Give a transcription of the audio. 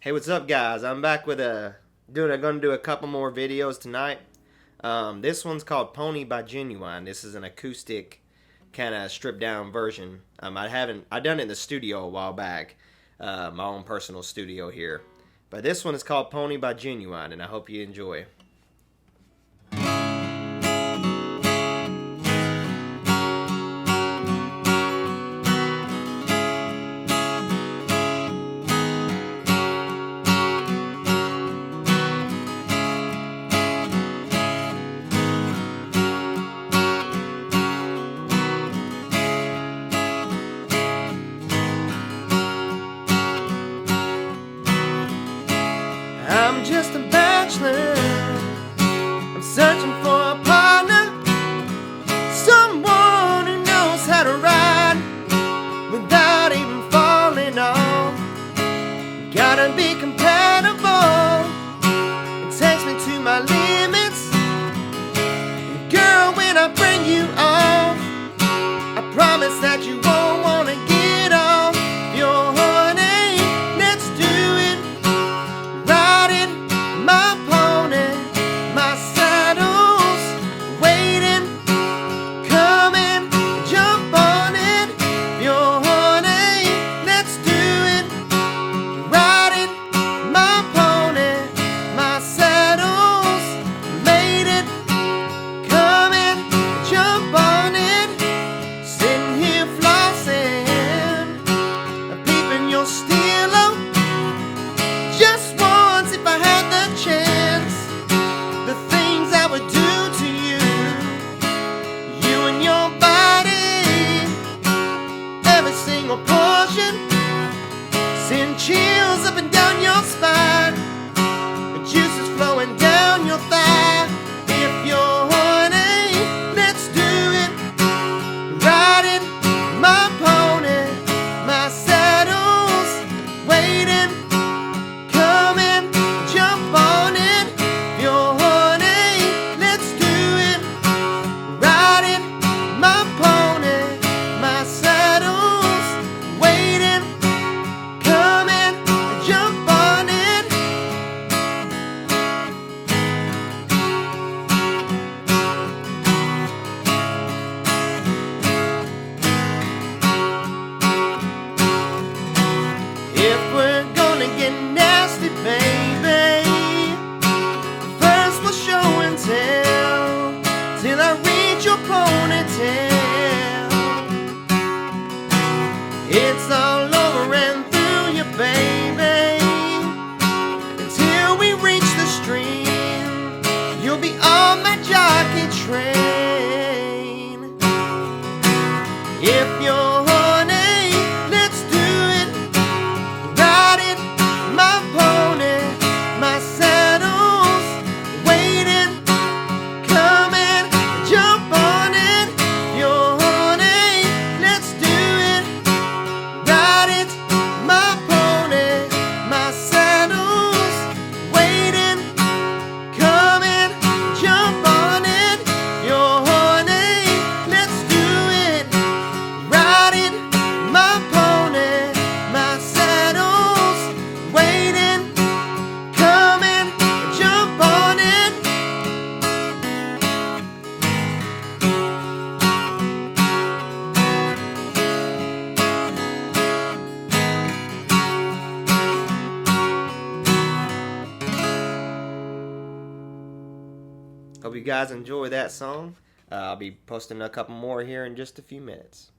Hey, what's up, guys? I'm back with gonna do a couple more videos tonight. This one's called Pony by Genuine. This is an acoustic kind of stripped down version. I done it in the studio a while back, my own personal studio here. But this one is called Pony by Genuine, and I hope you enjoy. I'm just a bachelor. I'm searching for a partner, someone who knows how to ride without even falling off. Gotta be compatible. It takes me to my limits. And girl, when I bring you off, I promise that you won't wanna get off your honey. Let's do it. Riding my pony, my saddle's waiting. Come and jump on it, your honey. Let's do it. Riding my pony, my saddle's made it. Come and jump on it. Sitting here flossing, peeping your stilo. Just once, if I had the chance, the things I would do to you, you and your body, every single portion, send chills up and down your spine, the juices flowing down your thigh. If you're horny, let's do it. Riding my pony, my saddle's waiting. Come and jump on it, you're horny, let's do it. Riding my pony, my saddle's waiting. Come and jump on it. If we're gonna get nasty, baby, first we'll show and tell, till I reach your ponytail. It's all over and through you, baby, until we reach the stream. You'll be on my jockey train. If you're horny, let's do it. Riding my pony, my saddle's waiting. Come and jump on it, you're horny, let's do it. Riding my pony, my saddle's waiting. Come and jump on it, you're horny, let's do it. Riding my pony, my saddle's waiting. Come and jump on it. Hope you guys enjoy that song. I'll be posting a couple more here in just a few minutes.